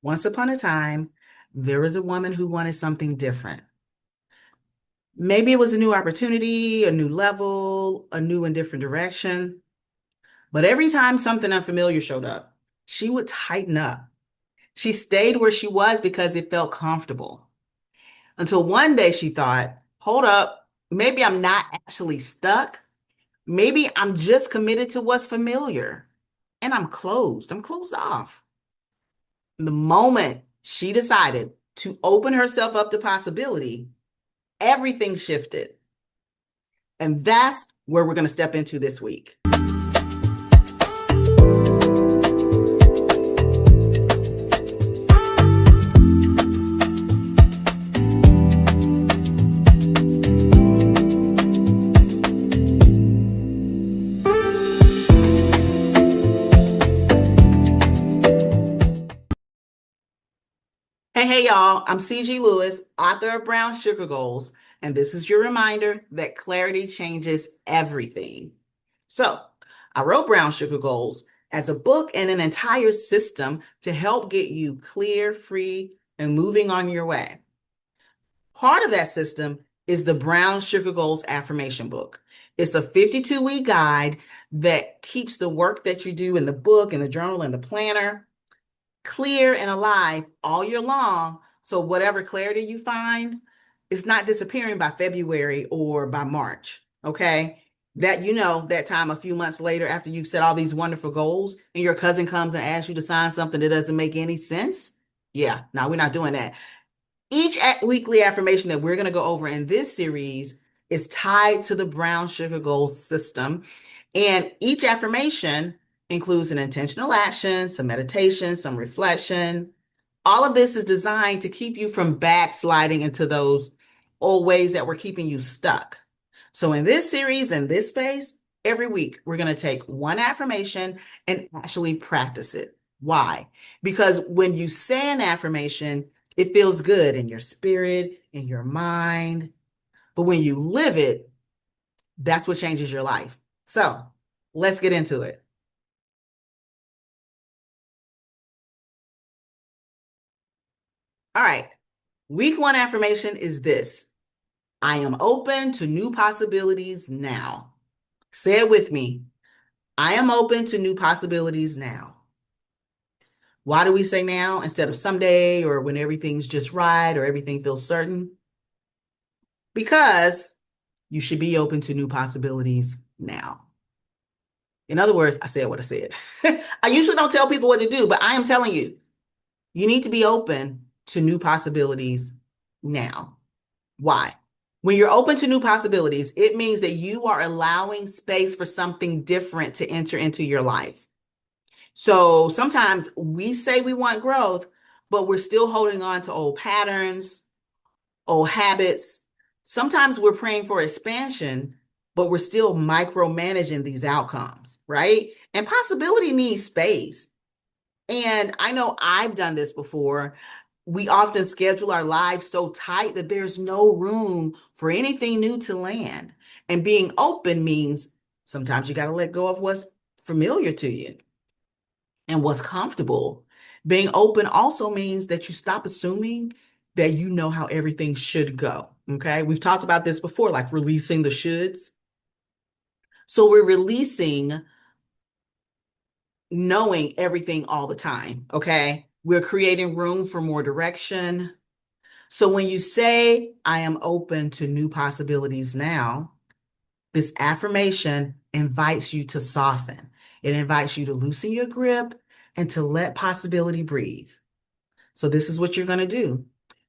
Once upon a time, there was a woman who wanted something different. Maybe it was a new opportunity, a new level, a new and different direction. But every time something unfamiliar showed up, she would tighten up. She stayed where she was because it felt comfortable. Until one day she thought, hold up, maybe I'm not actually stuck. Maybe I'm just committed to what's familiar. And I'm closed. I'm closed off. The moment she decided to open herself up to possibility, everything shifted. And that's where we're going to step into this week. Hey, y'all. I'm CG Lewis, author of Brown Sugar Goals, and this is your reminder that clarity changes everything. So, I wrote Brown Sugar Goals as a book and an entire system to help get you clear, free, and moving on your way. Part of that system is the Brown Sugar Goals Affirmation book. It's a 52-week guide that keeps the work that you do in the book, in the journal, and the planner clear and alive all year long. So whatever clarity you find, it's not disappearing by February or by March. Okay. That time a few months later, after you've set all these wonderful goals and your cousin comes and asks you to sign something that doesn't make any sense. Yeah, no, we're not doing that. Each weekly affirmation that we're going to go over in this series is tied to the Brown Sugar Goals system. And each affirmation includes an intentional action, some meditation, some reflection. All of this is designed to keep you from backsliding into those old ways that were keeping you stuck. So in this series, in this space, every week, we're going to take one affirmation and actually practice it. Why? Because when you say an affirmation, it feels good in your spirit, in your mind. But when you live it, that's what changes your life. So let's get into it. All right. Week one affirmation is this: I am open to new possibilities now. Say it with me. I am open to new possibilities now. Why do we say now instead of someday or when everything's just right or everything feels certain? Because you should be open to new possibilities now. In other words, I said what I said. I usually don't tell people what to do, but I am telling you, you need to be open to new possibilities now. Why? When you're open to new possibilities, it means that you are allowing space for something different to enter into your life. So sometimes we say we want growth, but we're still holding on to old patterns, old habits. Sometimes we're praying for expansion, but we're still micromanaging these outcomes, right? And possibility needs space. And I know I've done this before. We often schedule our lives so tight that there's no room for anything new to land. And being open means sometimes you got to let go of what's familiar to you and what's comfortable. Being open also means that you stop assuming that you know how everything should go. Okay. We've talked about this before, like releasing the shoulds. So we're releasing knowing everything all the time. Okay. We're creating room for more direction. So when you say, I am open to new possibilities now, this affirmation invites you to soften. It invites you to loosen your grip and to let possibility breathe. So this is what you're going to do.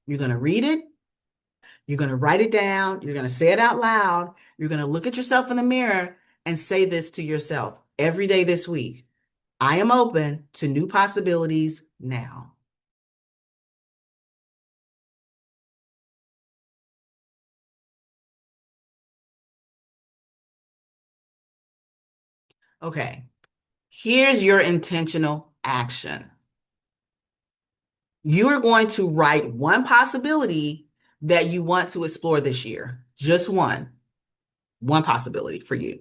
You're going to read it. You're going to write it down. You're going to say it out loud. You're going to look at yourself in the mirror and say this to yourself every day this week. I am open to new possibilities now. Okay, here's your intentional action. You are going to write one possibility that you want to explore this year. Just one possibility for you.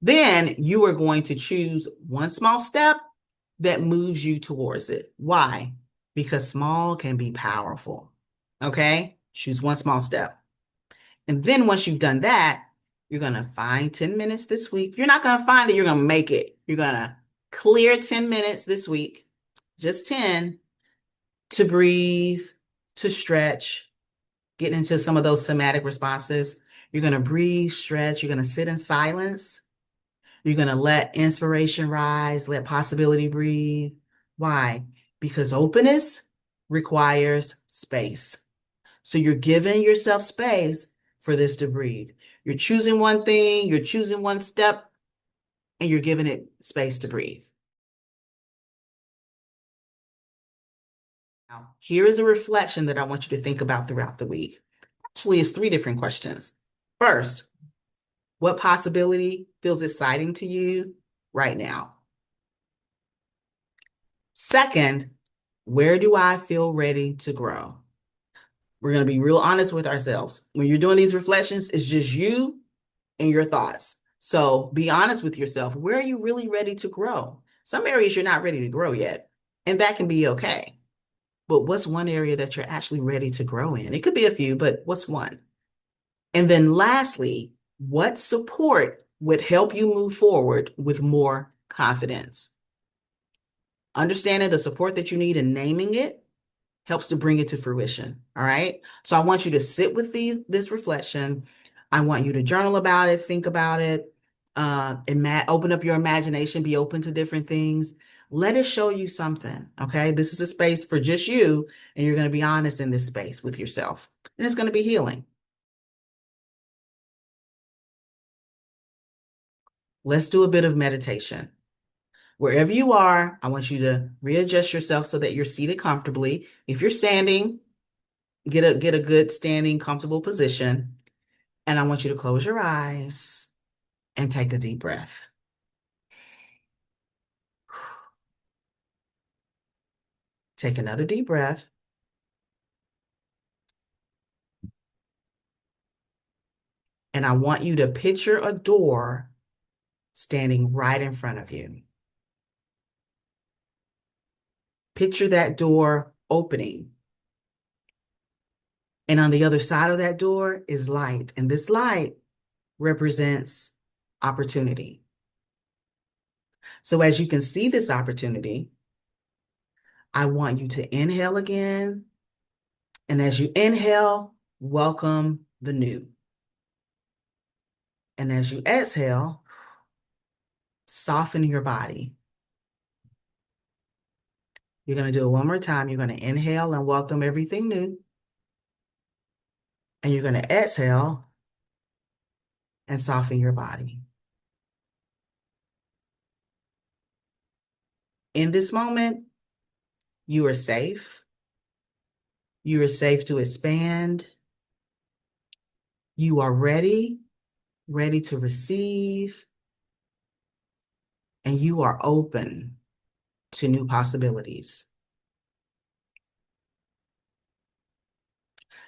Then you are going to choose one small step that moves you towards it. Why? because small can be powerful. Okay? Choose one small step. And then once you've done that, you're going to find 10 minutes this week. You're not going to find it, you're going to make it. You're going to clear 10 minutes this week, just 10, to breathe, to stretch, get into some of those somatic responses. You're going to breathe, stretch, you're going to sit in silence. You're going to let inspiration rise, let possibility breathe. Why? Because openness requires space. So you're giving yourself space for this to breathe. You're choosing one thing, you're choosing one step, and you're giving it space to breathe. Now, here is a reflection that I want you to think about throughout the week. Actually, it's 3 different questions. First, what possibility feels exciting to you right now? Second, where do I feel ready to grow? We're going to be real honest with ourselves. When you're doing these reflections, it's just you and your thoughts. So be honest with yourself. Where are you really ready to grow? Some areas you're not ready to grow yet, and that can be okay. But what's one area that you're actually ready to grow in? It could be a few, but what's one? And then lastly, what support would help you move forward with more confidence? Understanding the support that you need and naming it helps to bring it to fruition. All right. So I want you to sit with this reflection. I want you to journal about it, think about it, open up your imagination, be open to different things. Let it show you something. Okay. This is a space for just you, and you're going to be honest in this space with yourself, and it's going to be healing. Let's do a bit of meditation. Wherever you are, I want you to readjust yourself so that you're seated comfortably. If you're standing, get a good standing, comfortable position. And I want you to close your eyes and take a deep breath. Take another deep breath. And I want you to picture a door standing right in front of you. Picture that door opening. And on the other side of that door is light. And this light represents opportunity. So as you can see this opportunity, I want you to inhale again. And as you inhale, welcome the new. And as you exhale, soften your body. You're going to do it one more time. You're going to inhale and welcome everything new. And you're going to exhale and soften your body. In this moment, you are safe. You are safe to expand. You are ready to receive. And you are open to new possibilities.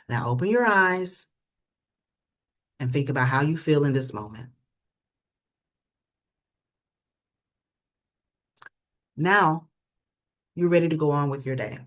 Now open your eyes and think about how you feel in this moment. Now, you're ready to go on with your day.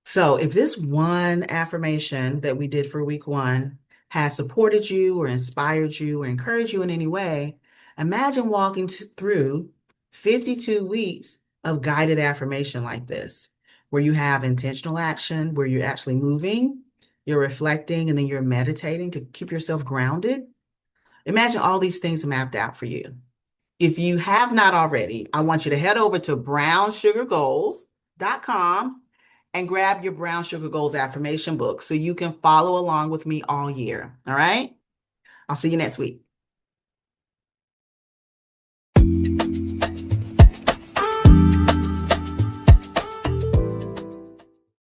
So if this one affirmation that we did for week 1 has supported you or inspired you or encouraged you in any way, imagine walking through 52 weeks of guided affirmation like this, where you have intentional action, where you're actually moving, you're reflecting, and then you're meditating to keep yourself grounded. Imagine all these things mapped out for you. If you have not already, I want you to head over to brownsugargoals.com and grab your Brown Sugar Goals affirmation book so you can follow along with me all year. All right? I'll see you next week.